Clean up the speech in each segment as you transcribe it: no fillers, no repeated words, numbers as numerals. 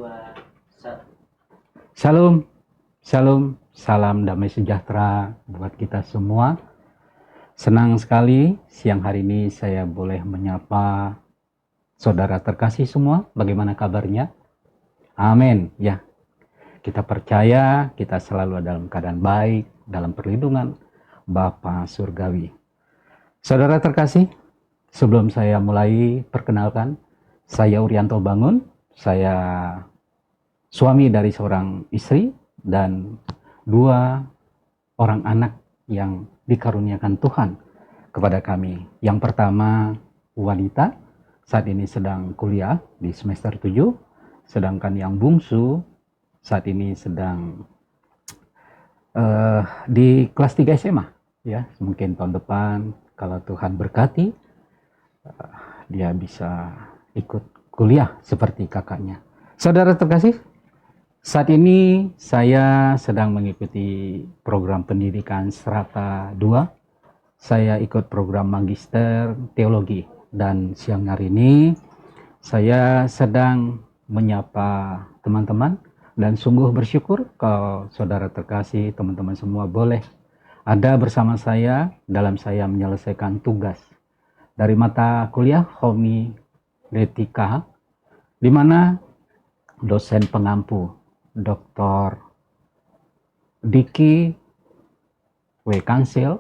2, 1. Shalom, shalom, salam damai sejahtera buat kita semua. Senang sekali siang hari ini saya boleh menyapa saudara terkasih semua. Bagaimana kabarnya? Amin. Ya, kita percaya kita selalu dalam keadaan baik, dalam perlindungan Bapa Surgawi. Saudara terkasih, sebelum saya mulai perkenalkan, saya Urianto Bangun, saya suami dari seorang istri dan 2 orang anak yang dikaruniakan Tuhan kepada kami. Yang pertama wanita, saat ini sedang kuliah di semester 7, sedangkan yang bungsu saat ini sedang di kelas 3 SMA. Ya, mungkin tahun depan kalau Tuhan berkati, dia bisa ikut kuliah seperti kakaknya. Saudara terkasih, saat ini saya sedang mengikuti program pendidikan Strata 2. Saya ikut program Magister Teologi dan siang hari ini saya sedang menyapa teman-teman dan sungguh bersyukur kalau saudara terkasih, teman-teman semua boleh ada bersama saya dalam saya menyelesaikan tugas dari mata kuliah homiletika, di mana dosen pengampu Dr. Diki W. Kansil,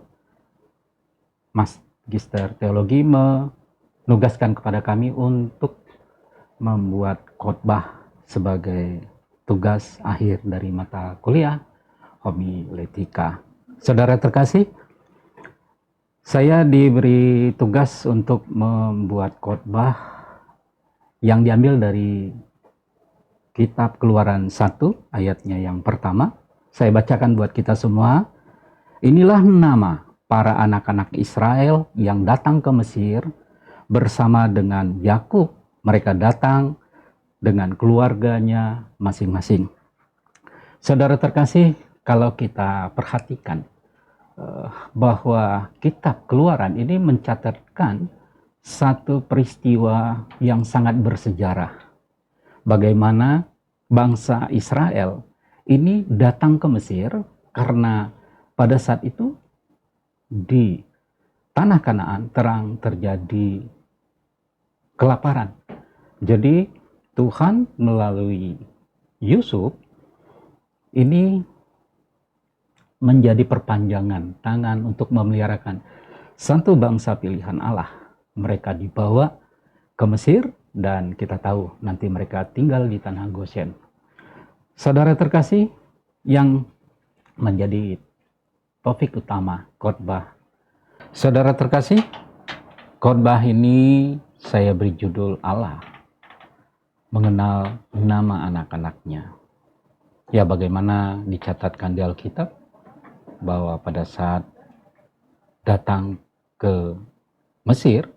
Magister Teologi, menugaskan kepada kami untuk membuat khotbah sebagai tugas akhir dari mata kuliah homiletika. Saudara terkasih, saya diberi tugas untuk membuat khotbah yang diambil dari Kitab Keluaran 1 ayatnya yang pertama. Saya bacakan buat kita semua. Inilah nama para anak-anak Israel yang datang ke Mesir bersama dengan Yakub. Mereka datang dengan keluarganya masing-masing. Saudara terkasih, kalau kita perhatikan bahwa Kitab Keluaran ini mencatatkan satu peristiwa yang sangat bersejarah. Bagaimana bangsa Israel ini datang ke Mesir karena pada saat itu di tanah Kanaan terang terjadi kelaparan. Jadi Tuhan melalui Yusuf ini menjadi perpanjangan tangan untuk memeliharakan satu bangsa pilihan Allah. Mereka dibawa ke Mesir dan kita tahu nanti mereka tinggal di tanah Goshen. Saudara terkasih, yang menjadi topik utama khotbah. Saudara terkasih, khotbah ini saya beri judul Allah mengenal nama anak-anaknya. Ya, bagaimana dicatatkan di Alkitab bahwa pada saat datang ke Mesir,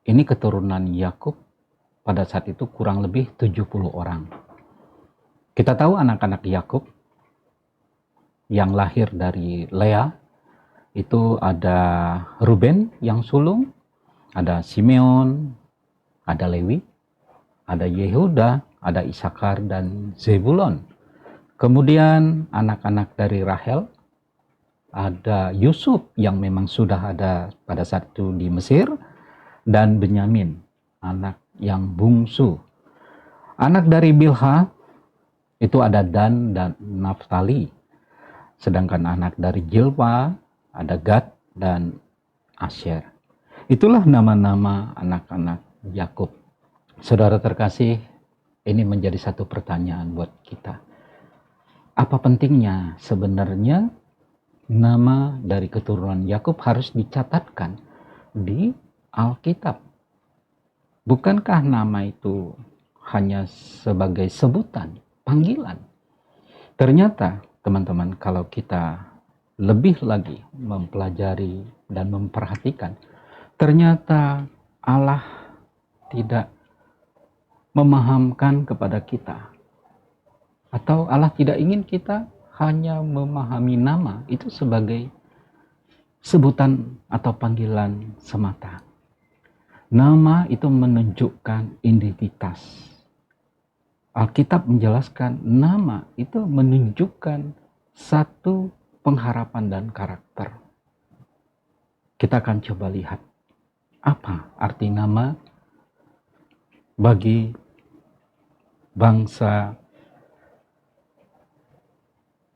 ini keturunan Yakub pada saat itu kurang lebih 70 orang. Kita tahu anak-anak Yakub yang lahir dari Lea itu ada Ruben yang sulung, ada Simeon, ada Lewi, ada Yehuda, ada Isakar dan Zebulon. Kemudian anak-anak dari Rahel, ada Yusuf yang memang sudah ada pada saat itu di Mesir, dan Benyamin, anak yang bungsu. Anak dari Bilha itu ada Dan dan Naftali. Sedangkan anak dari Jilpa ada Gad dan Asher. Itulah nama-nama anak-anak Yakub. Saudara terkasih, ini menjadi satu pertanyaan buat kita. Apa pentingnya sebenarnya nama dari keturunan Yakub harus dicatatkan di Alkitab? Bukankah nama itu hanya sebagai sebutan, panggilan? Ternyata teman-teman, kalau kita lebih lagi mempelajari dan memperhatikan, ternyata Allah tidak memahamkan kepada kita, atau Allah tidak ingin kita hanya memahami nama itu sebagai sebutan atau panggilan semata. Nama itu menunjukkan identitas. Alkitab menjelaskan nama itu menunjukkan satu pengharapan dan karakter. Kita akan coba lihat apa arti nama bagi bangsa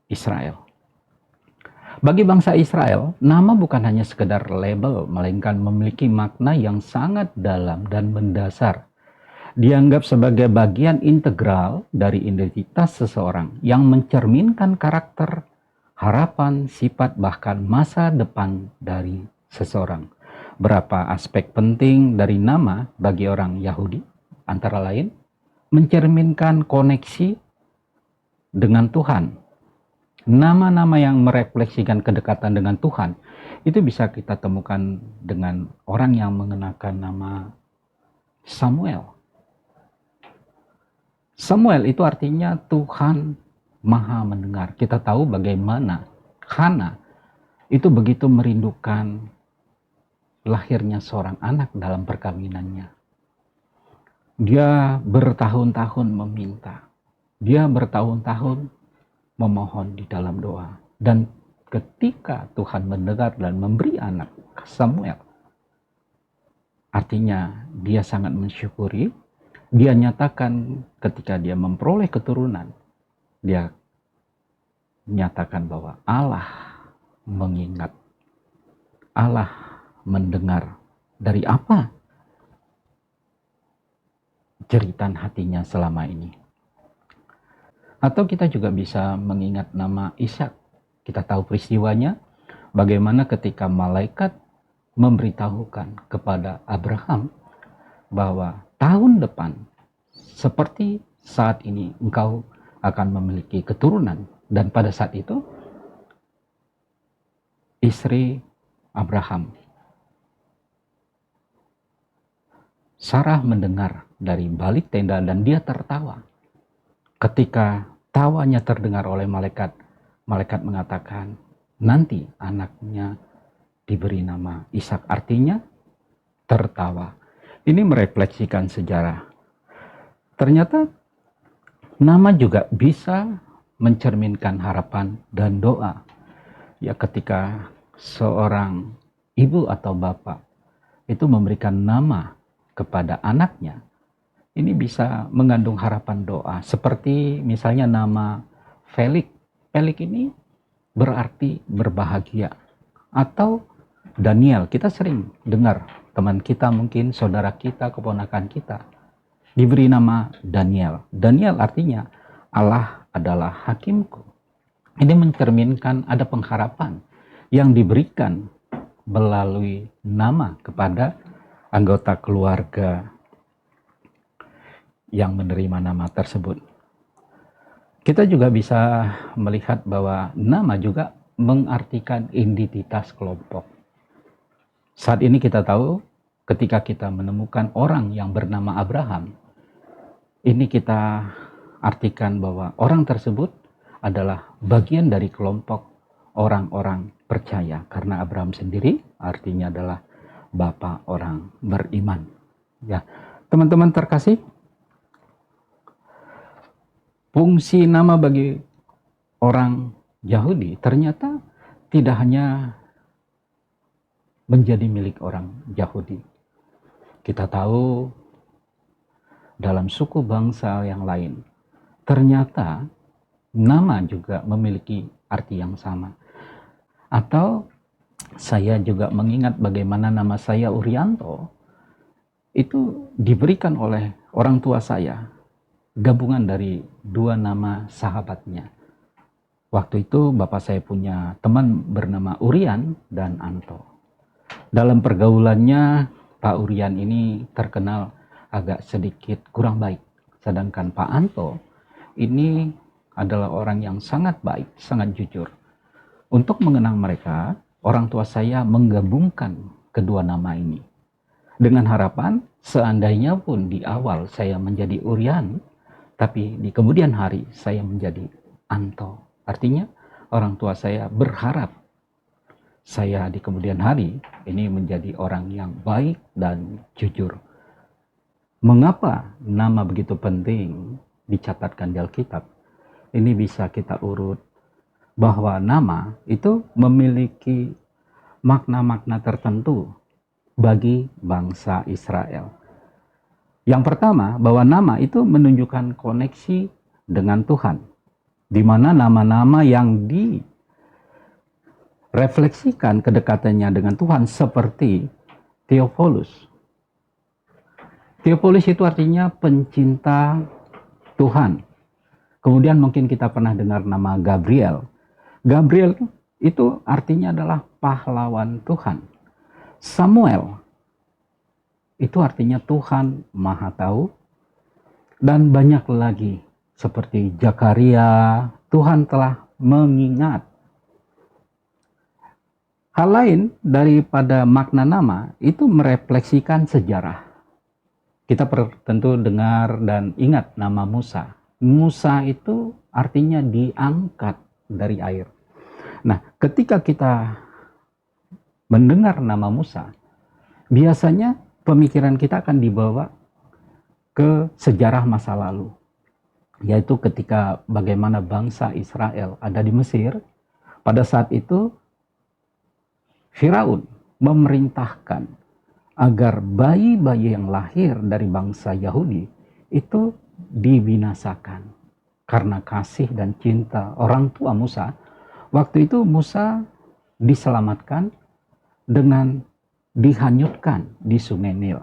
Israel. Bagi bangsa Israel, nama bukan hanya sekedar label, melainkan memiliki makna yang sangat dalam dan mendasar. Dianggap sebagai bagian integral dari identitas seseorang yang mencerminkan karakter, harapan, sifat, bahkan masa depan dari seseorang. Berapa aspek penting dari nama bagi orang Yahudi, antara lain mencerminkan koneksi dengan Tuhan. Nama-nama yang merefleksikan kedekatan dengan Tuhan itu bisa kita temukan dengan orang yang mengenakan nama Samuel. Samuel itu artinya Tuhan Maha Mendengar. Kita tahu bagaimana Hana itu begitu merindukan lahirnya seorang anak dalam perkawinannya. Dia bertahun-tahun meminta. Dia bertahun-tahun memohon di dalam doa. Dan ketika Tuhan mendengar dan memberi anak Samuel, artinya dia sangat mensyukuri. Dia nyatakan ketika dia memperoleh keturunan, dia menyatakan bahwa Allah mengingat, Allah mendengar dari apa jeritan hatinya selama ini. Atau kita juga bisa mengingat nama Ishak. Kita tahu peristiwanya, bagaimana ketika malaikat memberitahukan kepada Abraham bahwa tahun depan seperti saat ini engkau akan memiliki keturunan. Dan pada saat itu istri Abraham, Sarah, mendengar dari balik tenda dan dia tertawa. Ketika tawanya terdengar oleh malaikat, malaikat mengatakan, nanti anaknya diberi nama Ishak, artinya tertawa. Ini merefleksikan sejarah. Ternyata nama juga bisa mencerminkan harapan dan doa. Ya, ketika seorang ibu atau bapak itu memberikan nama kepada anaknya, ini bisa mengandung harapan doa. Seperti misalnya nama Felix. Felix ini berarti berbahagia. Atau Daniel, kita sering dengar teman kita, mungkin saudara kita, keponakan kita, diberi nama Daniel. Daniel artinya Allah adalah hakimku. Ini mencerminkan ada pengharapan yang diberikan melalui nama kepada anggota keluarga yang menerima nama tersebut. Kita juga bisa melihat bahwa nama juga mengartikan identitas kelompok. Saat ini kita tahu ketika kita menemukan orang yang bernama Abraham, ini kita artikan bahwa orang tersebut adalah bagian dari kelompok orang-orang percaya, karena Abraham sendiri artinya adalah bapa orang beriman. Ya, teman-teman terkasih, fungsi nama bagi orang Yahudi ternyata tidak hanya menjadi milik orang Yahudi. Kita tahu dalam suku bangsa yang lain, ternyata nama juga memiliki arti yang sama. Atau saya juga mengingat bagaimana nama saya Urianto itu diberikan oleh orang tua saya, gabungan dari dua nama sahabatnya. Waktu itu bapak saya punya teman bernama Urian dan Anto. Dalam pergaulannya, Pak Urian ini terkenal agak sedikit kurang baik. Sedangkan Pak Anto ini adalah orang yang sangat baik, sangat jujur. Untuk mengenang mereka, orang tua saya menggabungkan kedua nama ini. Dengan harapan, seandainya pun di awal saya menjadi Urian, tapi di kemudian hari saya menjadi Anto. Artinya orang tua saya berharap saya di kemudian hari ini menjadi orang yang baik dan jujur. Mengapa nama begitu penting dicatatkan di Alkitab? Ini bisa kita urut bahwa nama itu memiliki makna-makna tertentu bagi bangsa Israel. Yang pertama, bahwa nama itu menunjukkan koneksi dengan Tuhan, di mana nama-nama yang direfleksikan kedekatannya dengan Tuhan seperti Theophilus. Theophilus itu artinya pencinta Tuhan. Kemudian mungkin kita pernah dengar nama Gabriel. Gabriel itu artinya adalah pahlawan Tuhan. Samuel itu artinya Tuhan Maha Tahu. Dan banyak lagi seperti Zakaria, Tuhan telah mengingat. Hal lain daripada makna nama itu merefleksikan sejarah. Kita tentu dengar dan ingat nama Musa. Musa itu artinya diangkat dari air. Nah, ketika kita mendengar nama Musa, biasanya pemikiran kita akan dibawa ke sejarah masa lalu, yaitu ketika bagaimana bangsa Israel ada di Mesir. Pada saat itu Firaun memerintahkan agar bayi-bayi yang lahir dari bangsa Yahudi itu dibinasakan karena kasih dan cinta orang tua Musa. Waktu itu Musa diselamatkan dengan dihanyutkan di Sungai Nil.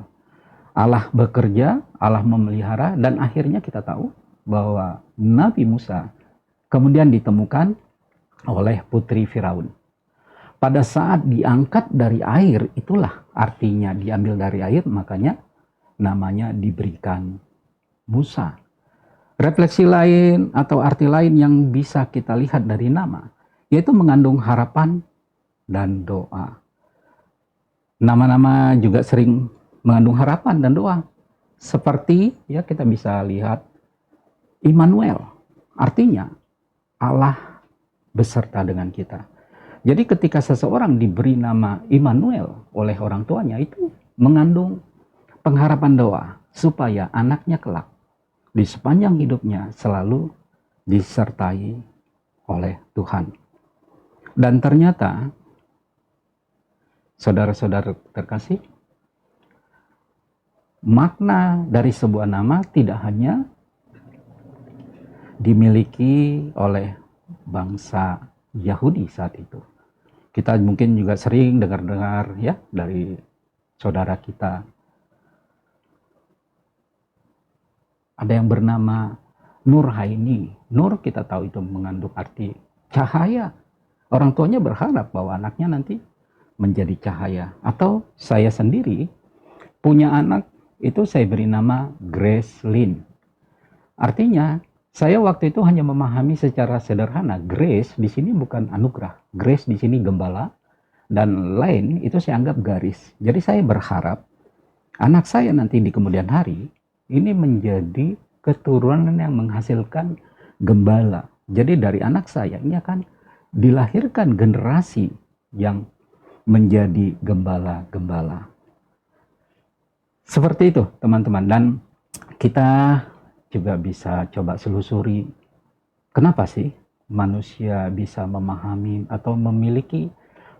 Allah bekerja, Allah memelihara, dan akhirnya kita tahu bahwa Nabi Musa kemudian ditemukan oleh putri Firaun. Pada saat diangkat dari air, itulah artinya diambil dari air, makanya namanya diberikan Musa. Refleksi lain atau arti lain yang bisa kita lihat dari nama, yaitu mengandung harapan dan doa. Nama-nama juga sering mengandung harapan dan doa. Seperti ya kita bisa lihat Immanuel, artinya Allah beserta dengan kita. Jadi ketika seseorang diberi nama Immanuel oleh orang tuanya, itu mengandung pengharapan doa supaya anaknya kelak di sepanjang hidupnya selalu disertai oleh Tuhan. Dan ternyata saudara-saudara terkasih, makna dari sebuah nama tidak hanya dimiliki oleh bangsa Yahudi saat itu. Kita mungkin juga sering dengar-dengar ya dari saudara kita. Ada yang bernama Nurhaini. Nur kita tahu itu mengandung arti cahaya. Orang tuanya berharap bahwa anaknya nanti menjadi cahaya. Atau saya sendiri punya anak, itu saya beri nama Grace Lynn. Artinya, saya waktu itu hanya memahami secara sederhana, Grace di sini bukan anugerah. Grace di sini gembala, dan Lynn itu saya anggap garis. Jadi saya berharap anak saya nanti di kemudian hari ini menjadi keturunan yang menghasilkan gembala. Jadi dari anak saya ini akan dilahirkan generasi yang menjadi gembala-gembala. Seperti itu teman-teman, dan kita juga bisa coba selusuri kenapa sih manusia bisa memahami atau memiliki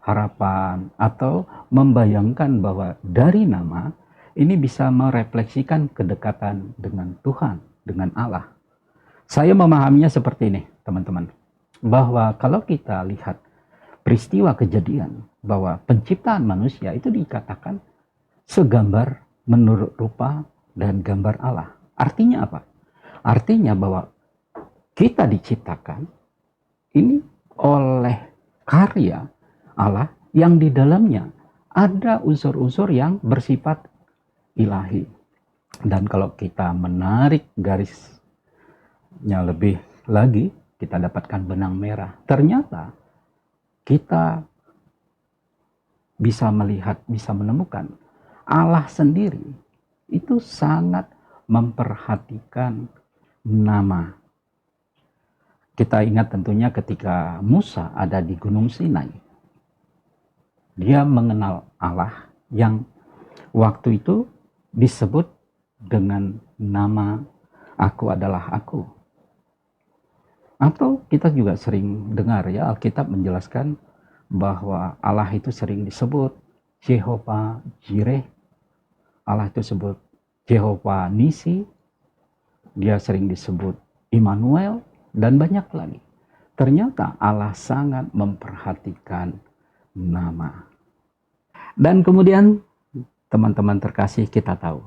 harapan atau membayangkan bahwa dari nama ini bisa merefleksikan kedekatan dengan Tuhan, dengan Allah. Saya memahaminya seperti ini teman-teman, bahwa kalau kita lihat peristiwa kejadian bahwa penciptaan manusia itu dikatakan segambar menurut rupa dan gambar Allah. Artinya apa? Artinya bahwa kita diciptakan ini oleh karya Allah yang di dalamnya ada unsur-unsur yang bersifat ilahi. Dan kalau kita menarik garisnya lebih lagi, kita dapatkan benang merah. Ternyata kita bisa melihat, bisa menemukan Allah sendiri itu sangat memperhatikan nama. Kita ingat tentunya ketika Musa ada di Gunung Sinai. Dia mengenal Allah yang waktu itu disebut dengan nama "Aku adalah Aku". Atau kita juga sering dengar ya, Alkitab menjelaskan bahwa Allah itu sering disebut Jehovah Jireh, Allah itu disebut Jehovah Nisi, dia sering disebut Immanuel, dan banyak lagi. Ternyata Allah sangat memperhatikan nama. Dan kemudian teman-teman terkasih, kita tahu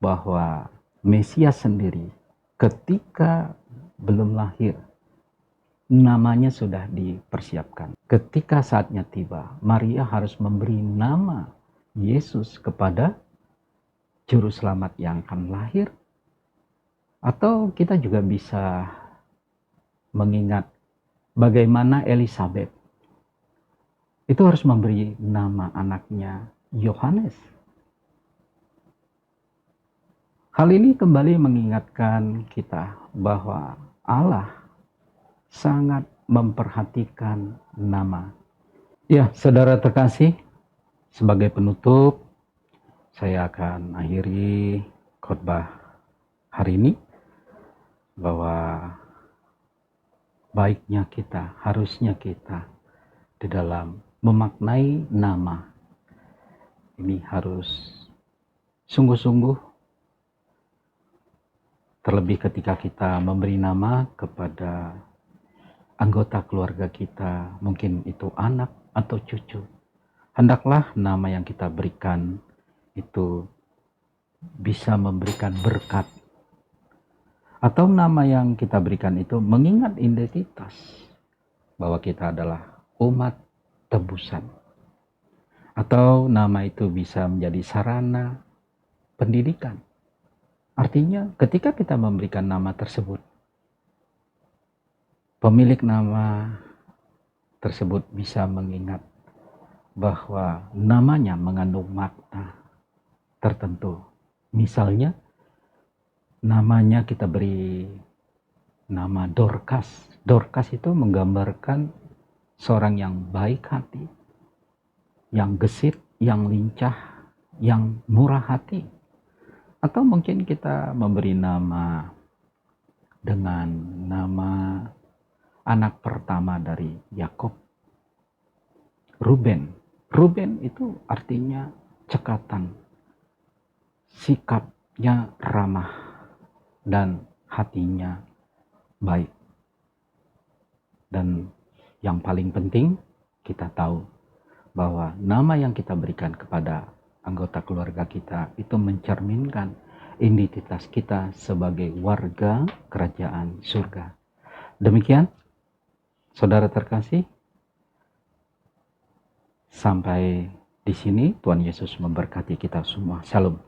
bahwa Mesias sendiri ketika belum lahir, namanya sudah dipersiapkan. Ketika saatnya tiba, Maria harus memberi nama Yesus kepada juru selamat yang akan lahir. Atau kita juga bisa mengingat bagaimana Elizabeth itu harus memberi nama anaknya Yohanes. Hal ini kembali mengingatkan kita bahwa Allah sangat memperhatikan nama. Ya, saudara terkasih, sebagai penutup, saya akan akhiri khotbah hari ini bahwa baiknya kita, harusnya kita di dalam memaknai nama ini harus sungguh-sungguh, terlebih ketika kita memberi nama kepada anggota keluarga kita, mungkin itu anak atau cucu. Hendaklah nama yang kita berikan itu bisa memberikan berkat. Atau nama yang kita berikan itu mengingat identitas bahwa kita adalah umat tebusan. Atau nama itu bisa menjadi sarana pendidikan. Artinya ketika kita memberikan nama tersebut, pemilik nama tersebut bisa mengingat bahwa namanya mengandung makna tertentu. Misalnya namanya kita beri nama Dorcas. Dorcas itu menggambarkan seorang yang baik hati, yang gesit, yang lincah, yang murah hati. Atau mungkin kita memberi nama dengan nama anak pertama dari Yakub, Ruben. Ruben itu artinya cekatan, sikapnya ramah, dan hatinya baik. Dan yang paling penting, kita tahu bahwa nama yang kita berikan kepada anggota keluarga kita itu mencerminkan identitas kita sebagai warga kerajaan surga. Demikian, saudara terkasih, sampai di sini Tuhan Yesus memberkati kita semua. Shalom.